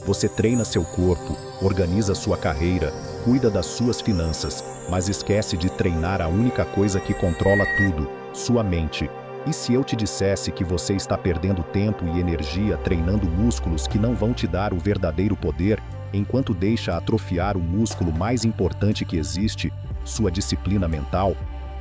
Você treina seu corpo, organiza sua carreira, cuida das suas finanças, mas esquece de treinar a única coisa que controla tudo, sua mente. E se eu te dissesse que você está perdendo tempo e energia treinando músculos que não vão te dar o verdadeiro poder, enquanto deixa atrofiar o músculo mais importante que existe, sua disciplina mental?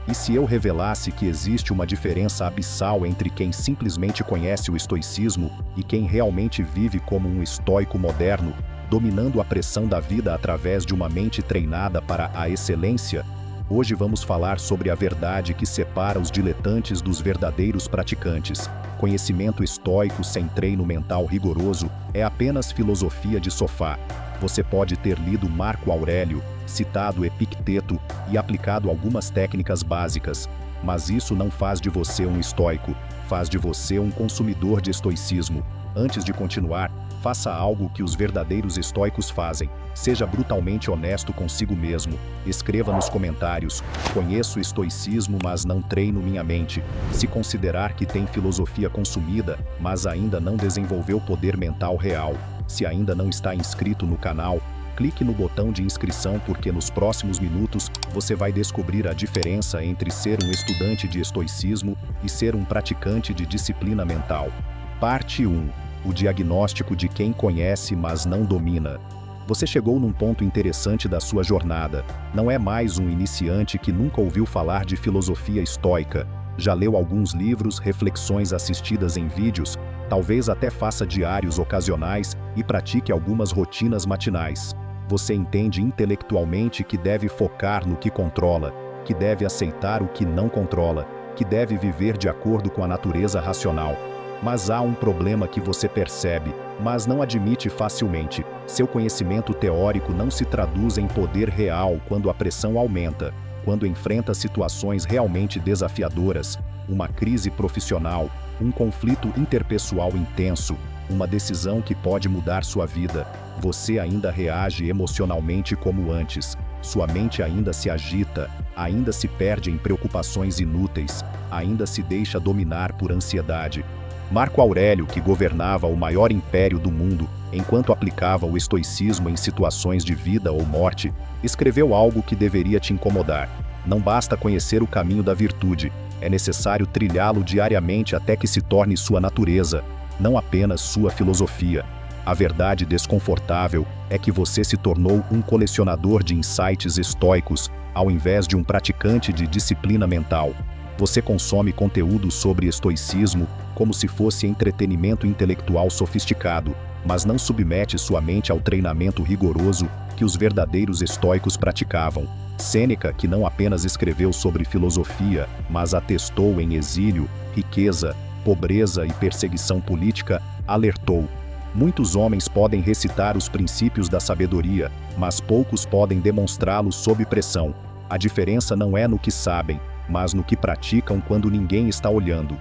E se eu revelasse que existe uma diferença abissal entre quem simplesmente conhece o estoicismo e quem realmente vive como um estoico moderno, dominando a pressão da vida através de uma mente treinada para a excelência? Hoje vamos falar sobre a verdade que separa os diletantes dos verdadeiros praticantes. Conhecimento estoico sem treino mental rigoroso é apenas filosofia de sofá. Você pode ter lido Marco Aurélio, citado Epicteto e aplicado algumas técnicas básicas, mas isso não faz de você um estoico, faz de você um consumidor de estoicismo. Antes de continuar, faça algo que os verdadeiros estoicos fazem. Seja brutalmente honesto consigo mesmo. Escreva nos comentários: conheço o estoicismo, mas não treino minha mente. Se considerar que tem filosofia consumida, mas ainda não desenvolveu poder mental real. Se ainda não está inscrito no canal, clique no botão de inscrição porque nos próximos minutos você vai descobrir a diferença entre ser um estudante de estoicismo e ser um praticante de disciplina mental. Parte 1. O diagnóstico de quem conhece, mas não domina. Você chegou num ponto interessante da sua jornada. Não é mais um iniciante que nunca ouviu falar de filosofia estoica. Já leu alguns livros, reflexões assistidas em vídeos, talvez até faça diários ocasionais e pratique algumas rotinas matinais. Você entende intelectualmente que deve focar no que controla, que deve aceitar o que não controla, que deve viver de acordo com a natureza racional. Mas há um problema que você percebe, mas não admite facilmente. Seu conhecimento teórico não se traduz em poder real quando a pressão aumenta, quando enfrenta situações realmente desafiadoras, uma crise profissional, um conflito interpessoal intenso, uma decisão que pode mudar sua vida. Você ainda reage emocionalmente como antes. Sua mente ainda se agita, ainda se perde em preocupações inúteis, ainda se deixa dominar por ansiedade. Marco Aurélio, que governava o maior império do mundo enquanto aplicava o estoicismo em situações de vida ou morte, escreveu algo que deveria te incomodar. Não basta conhecer o caminho da virtude, é necessário trilhá-lo diariamente até que se torne sua natureza, não apenas sua filosofia. A verdade desconfortável é que você se tornou um colecionador de insights estoicos, ao invés de um praticante de disciplina mental. Você consome conteúdo sobre estoicismo como se fosse entretenimento intelectual sofisticado, mas não submete sua mente ao treinamento rigoroso que os verdadeiros estoicos praticavam. Sêneca, que não apenas escreveu sobre filosofia, mas atestou em exílio, riqueza, pobreza e perseguição política, alertou: muitos homens podem recitar os princípios da sabedoria, mas poucos podem demonstrá-los sob pressão. A diferença não é no que sabem, mas no que praticam quando ninguém está olhando.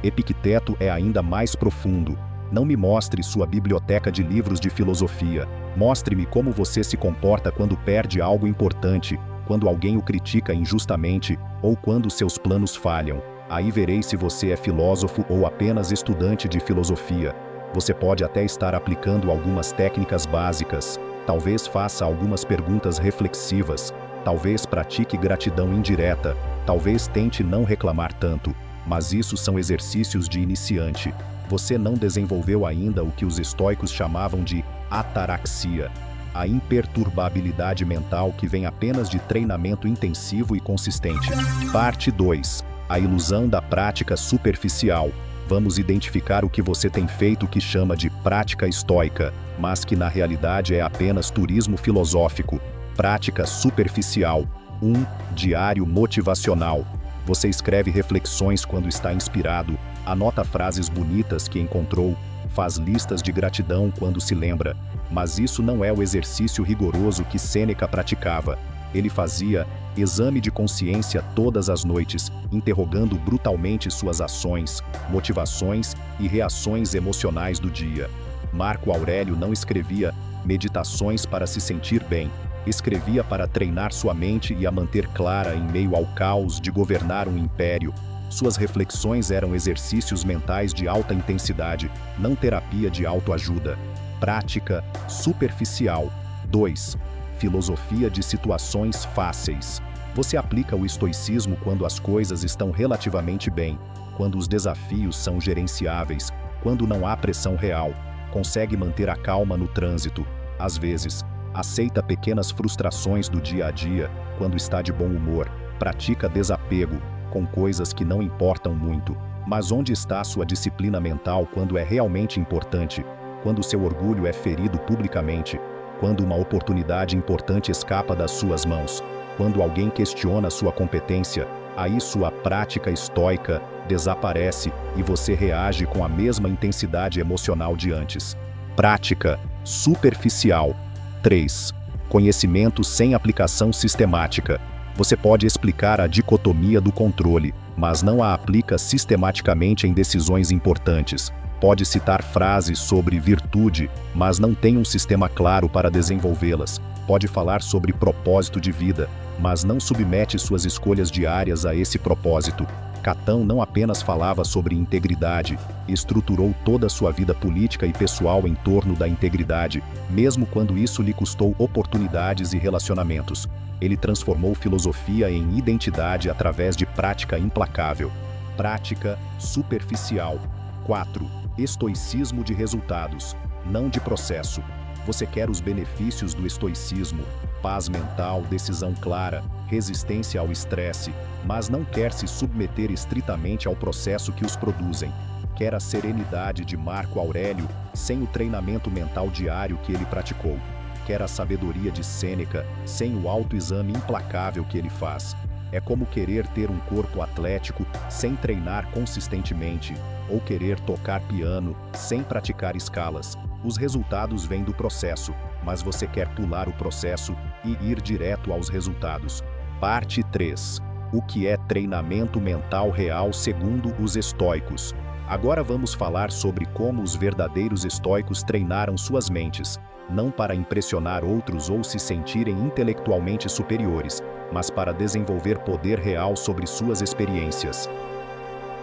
Epicteto é ainda mais profundo. Não me mostre sua biblioteca de livros de filosofia. Mostre-me como você se comporta quando perde algo importante, quando alguém o critica injustamente, ou quando seus planos falham. Aí verei se você é filósofo ou apenas estudante de filosofia. Você pode até estar aplicando algumas técnicas básicas, talvez faça algumas perguntas reflexivas, talvez pratique gratidão indireta, talvez tente não reclamar tanto, mas isso são exercícios de iniciante. Você não desenvolveu ainda o que os estoicos chamavam de ataraxia, a imperturbabilidade mental que vem apenas de treinamento intensivo e consistente. Parte 2. A ilusão da prática superficial. Vamos identificar o que você tem feito que chama de prática estoica, mas que na realidade é apenas turismo filosófico. Prática superficial. 1. Diário motivacional. Você escreve reflexões quando está inspirado, anota frases bonitas que encontrou, faz listas de gratidão quando se lembra. Mas isso não é o exercício rigoroso que Sêneca praticava. Ele fazia exame de consciência todas as noites, interrogando brutalmente suas ações, motivações e reações emocionais do dia. Marco Aurélio não escrevia meditações para se sentir bem. Escrevia para treinar sua mente e a manter clara em meio ao caos de governar um império. Suas reflexões eram exercícios mentais de alta intensidade, não terapia de autoajuda. Prática superficial. 2. Filosofia de situações fáceis. Você aplica o estoicismo quando as coisas estão relativamente bem, quando os desafios são gerenciáveis, quando não há pressão real. Consegue manter a calma no trânsito. Às vezes, aceita pequenas frustrações do dia a dia quando está de bom humor. Pratica desapego com coisas que não importam muito. Mas onde está sua disciplina mental quando é realmente importante? Quando seu orgulho é ferido publicamente? Quando uma oportunidade importante escapa das suas mãos? Quando alguém questiona sua competência? Aí sua prática estoica desaparece e você reage com a mesma intensidade emocional de antes. Prática superficial. 3. Conhecimento sem aplicação sistemática. Você pode explicar a dicotomia do controle, mas não a aplica sistematicamente em decisões importantes. Pode citar frases sobre virtude, mas não tem um sistema claro para desenvolvê-las. Pode falar sobre propósito de vida, mas não submete suas escolhas diárias a esse propósito. Catão não apenas falava sobre integridade, estruturou toda a sua vida política e pessoal em torno da integridade, mesmo quando isso lhe custou oportunidades e relacionamentos. Ele transformou filosofia em identidade através de prática implacável. Prática superficial. 4. Estoicismo de resultados, não de processo. Você quer os benefícios do estoicismo, paz mental, decisão clara, resistência ao estresse, mas não quer se submeter estritamente ao processo que os produzem. Quer a serenidade de Marco Aurélio sem o treinamento mental diário que ele praticou. Quer a sabedoria de Sêneca sem o autoexame implacável que ele faz. É como querer ter um corpo atlético sem treinar consistentemente, ou querer tocar piano sem praticar escalas. Os resultados vêm do processo, mas você quer pular o processo e ir direto aos resultados. Parte 3. O que é treinamento mental real segundo os estoicos? Agora vamos falar sobre como os verdadeiros estoicos treinaram suas mentes, não para impressionar outros ou se sentirem intelectualmente superiores, mas para desenvolver poder real sobre suas experiências.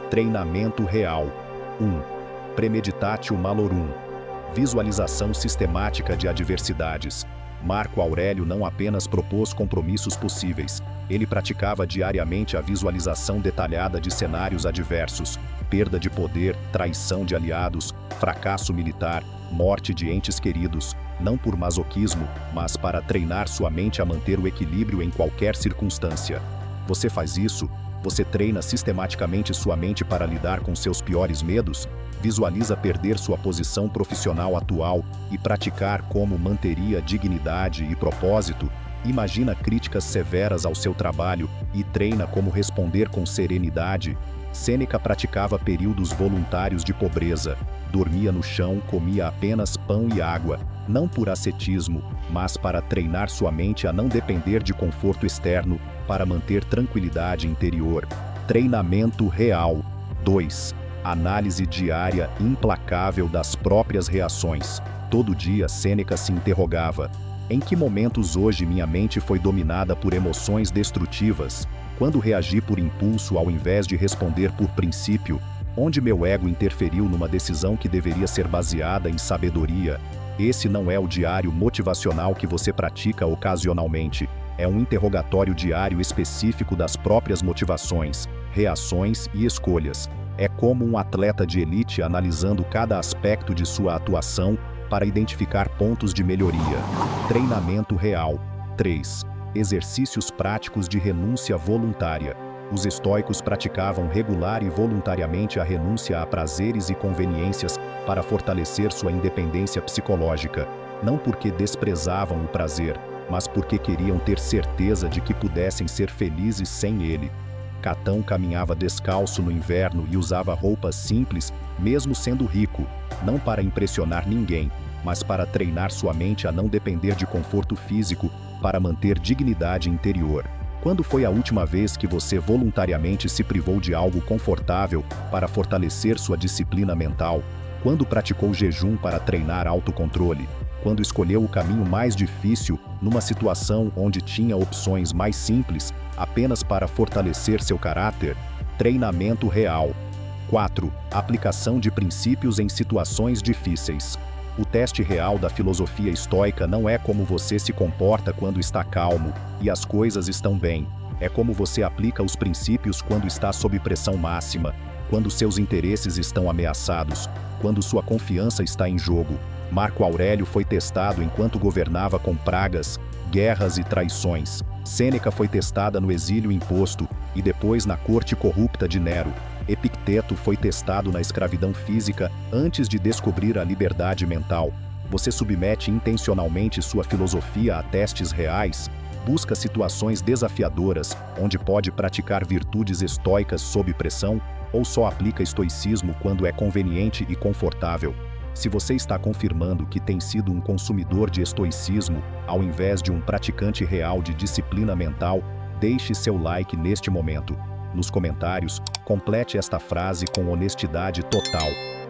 Treinamento real. 1. Premeditatio malorum. Visualização sistemática de adversidades. Marco Aurélio não apenas propôs compromissos possíveis, ele praticava diariamente a visualização detalhada de cenários adversos, perda de poder, traição de aliados, fracasso militar, morte de entes queridos, não por masoquismo, mas para treinar sua mente a manter o equilíbrio em qualquer circunstância. Você faz isso? Você treina sistematicamente sua mente para lidar com seus piores medos? Visualiza perder sua posição profissional atual e praticar como manteria dignidade e propósito? Imagina críticas severas ao seu trabalho e treina como responder com serenidade? Sêneca praticava períodos voluntários de pobreza. Dormia no chão, comia apenas pão e água, não por ascetismo, mas para treinar sua mente a não depender de conforto externo, para manter tranquilidade interior. Treinamento real. 2. Análise diária implacável das próprias reações. Todo dia Sêneca se interrogava: em que momentos hoje minha mente foi dominada por emoções destrutivas? Quando reagi por impulso ao invés de responder por princípio? Onde meu ego interferiu numa decisão que deveria ser baseada em sabedoria? Esse não é o diário motivacional que você pratica ocasionalmente. É um interrogatório diário específico das próprias motivações, reações e escolhas. É como um atleta de elite analisando cada aspecto de sua atuação para identificar pontos de melhoria. Treinamento real. 3. Exercícios práticos de renúncia voluntária. Os estoicos praticavam regular e voluntariamente a renúncia a prazeres e conveniências para fortalecer sua independência psicológica, não porque desprezavam o prazer, mas porque queriam ter certeza de que pudessem ser felizes sem ele. Catão caminhava descalço no inverno e usava roupas simples, mesmo sendo rico, não para impressionar ninguém, mas para treinar sua mente a não depender de conforto físico, para manter dignidade interior. Quando foi a última vez que você voluntariamente se privou de algo confortável para fortalecer sua disciplina mental? Quando praticou jejum para treinar autocontrole? Quando escolheu o caminho mais difícil numa situação onde tinha opções mais simples, apenas para fortalecer seu caráter? Treinamento real. 4. Aplicação de princípios em situações difíceis. O teste real da filosofia estoica não é como você se comporta quando está calmo e as coisas estão bem. É como você aplica os princípios quando está sob pressão máxima, quando seus interesses estão ameaçados, quando sua confiança está em jogo. Marco Aurélio foi testado enquanto governava com pragas, guerras e traições. Sêneca foi testada no exílio imposto e depois na corte corrupta de Nero. Epicteto foi testado na escravidão física antes de descobrir a liberdade mental. Você submete intencionalmente sua filosofia a testes reais? Busca situações desafiadoras, onde pode praticar virtudes estoicas sob pressão, ou só aplica estoicismo quando é conveniente e confortável? Se você está confirmando que tem sido um consumidor de estoicismo, ao invés de um praticante real de disciplina mental, deixe seu like neste momento. Nos comentários, complete esta frase com honestidade total.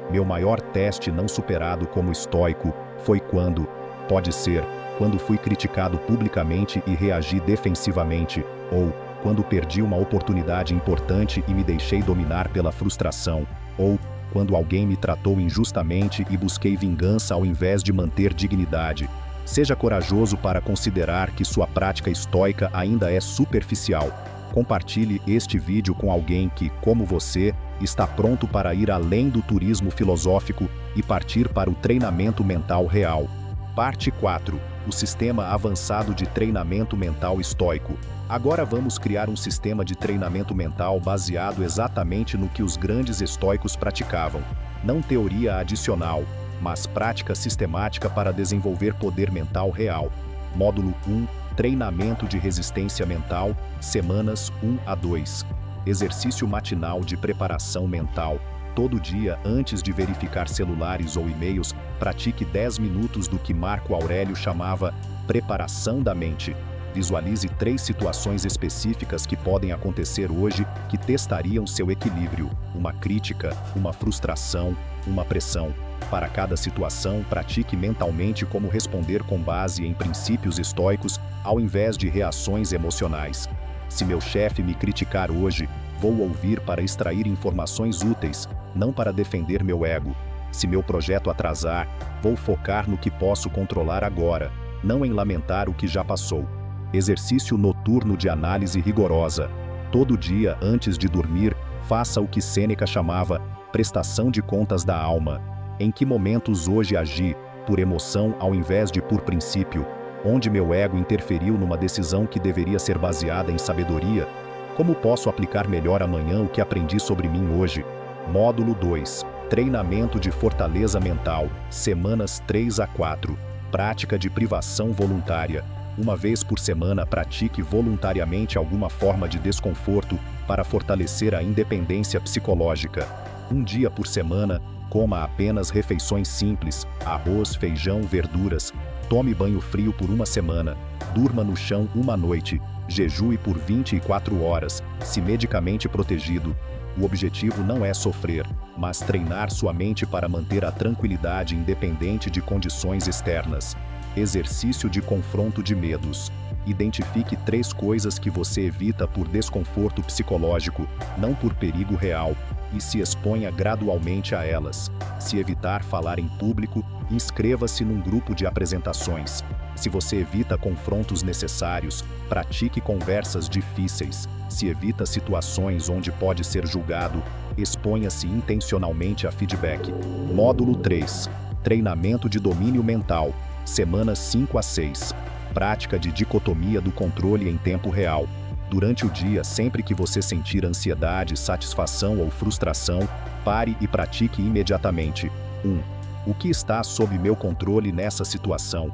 Meu maior teste não superado como estoico foi quando, pode ser, quando fui criticado publicamente e reagi defensivamente, ou quando perdi uma oportunidade importante e me deixei dominar pela frustração, ou quando alguém me tratou injustamente e busquei vingança ao invés de manter dignidade. Seja corajoso para considerar que sua prática estoica ainda é superficial. Compartilhe este vídeo com alguém que, como você, está pronto para ir além do turismo filosófico e partir para o treinamento mental real. Parte 4. O Sistema Avançado de Treinamento Mental Estoico. Agora vamos criar um sistema de treinamento mental baseado exatamente no que os grandes estoicos praticavam. Não teoria adicional, mas prática sistemática para desenvolver poder mental real. Módulo 1. Treinamento de resistência mental, semanas 1 a 2. Exercício matinal de preparação mental. Todo dia, antes de verificar celulares ou e-mails, pratique 10 minutos do que Marco Aurélio chamava preparação da mente. Visualize 3 situações específicas que podem acontecer hoje que testariam seu equilíbrio: uma crítica, uma frustração, uma pressão. Para cada situação, pratique mentalmente como responder com base em princípios estoicos, ao invés de reações emocionais. Se meu chefe me criticar hoje, vou ouvir para extrair informações úteis, não para defender meu ego. Se meu projeto atrasar, vou focar no que posso controlar agora, não em lamentar o que já passou. Exercício noturno de análise rigorosa. Todo dia, antes de dormir, faça o que Sêneca chamava prestação de contas da alma. Em que momentos hoje agi por emoção ao invés de por princípio? Onde meu ego interferiu numa decisão que deveria ser baseada em sabedoria? Como posso aplicar melhor amanhã o que aprendi sobre mim hoje? Módulo 2. Treinamento de fortaleza mental, semanas 3 a 4. Prática de privação voluntária. Uma vez por semana, pratique voluntariamente alguma forma de desconforto para fortalecer a independência psicológica. Um dia por semana, coma apenas refeições simples, arroz, feijão, verduras. Tome banho frio por uma semana. Durma no chão uma noite. Jejue por 24 horas, se medicamente protegido. O objetivo não é sofrer, mas treinar sua mente para manter a tranquilidade independente de condições externas. Exercício de confronto de medos. Identifique 3 coisas que você evita por desconforto psicológico, não por perigo real, e se exponha gradualmente a elas. Se evitar falar em público, inscreva-se num grupo de apresentações. Se você evita confrontos necessários, pratique conversas difíceis. Se evita situações onde pode ser julgado, exponha-se intencionalmente a feedback. Módulo 3. Treinamento de domínio mental, semanas 5 a 6. Prática de dicotomia do controle em tempo real. Durante o dia, sempre que você sentir ansiedade, satisfação ou frustração, pare e pratique imediatamente. 1. O que está sob meu controle nessa situação?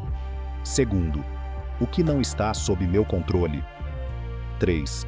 2. O que não está sob meu controle? 3.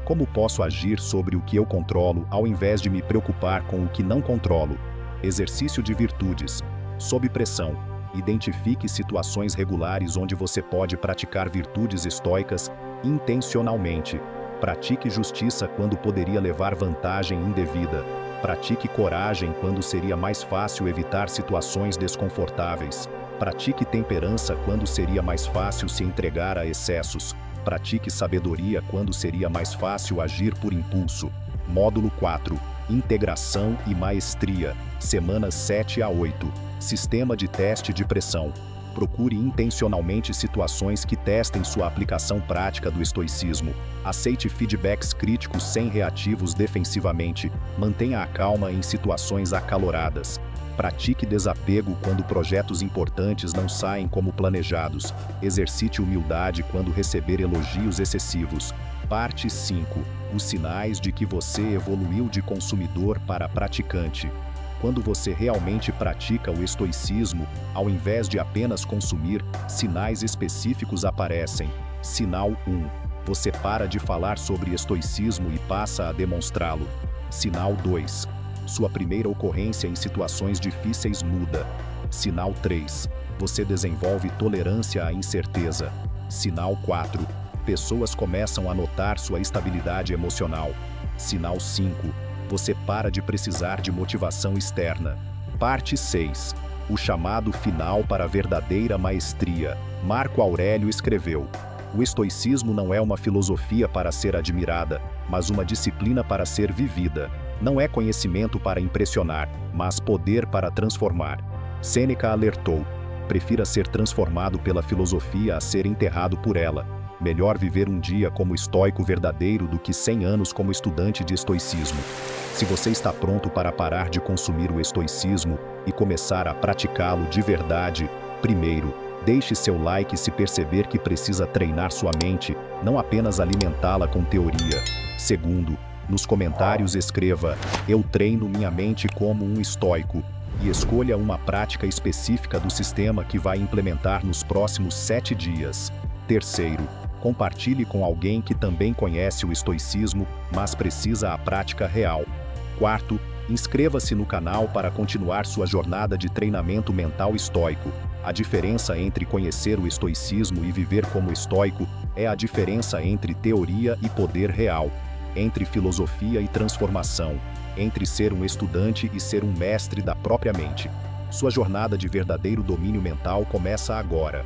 Como posso agir sobre o que eu controlo ao invés de me preocupar com o que não controlo? Exercício de virtudes. Sob pressão. Identifique situações regulares onde você pode praticar virtudes estoicas intencionalmente. Pratique justiça quando poderia levar vantagem indevida. Pratique coragem quando seria mais fácil evitar situações desconfortáveis. Pratique temperança quando seria mais fácil se entregar a excessos. Pratique sabedoria quando seria mais fácil agir por impulso. Módulo 4. Integração e Maestria, semanas 7 a 8. Sistema de teste de pressão. Procure intencionalmente situações que testem sua aplicação prática do estoicismo. Aceite feedbacks críticos sem reativos defensivamente. Mantenha a calma em situações acaloradas. Pratique desapego quando projetos importantes não saem como planejados. Exercite humildade quando receber elogios excessivos. Parte 5. Os sinais de que você evoluiu de consumidor para praticante. Quando você realmente pratica o estoicismo, ao invés de apenas consumir, sinais específicos aparecem. Sinal 1. Você para de falar sobre estoicismo e passa a demonstrá-lo. Sinal 2. Sua primeira ocorrência em situações difíceis muda. Sinal 3. Você desenvolve tolerância à incerteza. Sinal 4. Pessoas começam a notar sua estabilidade emocional. Sinal 5. Você para de precisar de motivação externa. Parte 6. O chamado final para a verdadeira maestria. Marco Aurélio escreveu: o estoicismo não é uma filosofia para ser admirada, mas uma disciplina para ser vivida. Não é conhecimento para impressionar, mas poder para transformar. Sêneca alertou: prefira ser transformado pela filosofia a ser enterrado por ela. Melhor viver um dia como estoico verdadeiro do que 100 anos como estudante de estoicismo. Se você está pronto para parar de consumir o estoicismo e começar a praticá-lo de verdade, primeiro, deixe seu like se perceber que precisa treinar sua mente, não apenas alimentá-la com teoria. Segundo, nos comentários escreva: eu treino minha mente como um estoico, e escolha uma prática específica do sistema que vai implementar nos próximos 7 dias. Terceiro, compartilhe com alguém que também conhece o estoicismo, mas precisa a prática real. Quarto, inscreva-se no canal para continuar sua jornada de treinamento mental estoico. A diferença entre conhecer o estoicismo e viver como estoico é a diferença entre teoria e poder real, entre filosofia e transformação, entre ser um estudante e ser um mestre da própria mente. Sua jornada de verdadeiro domínio mental começa agora.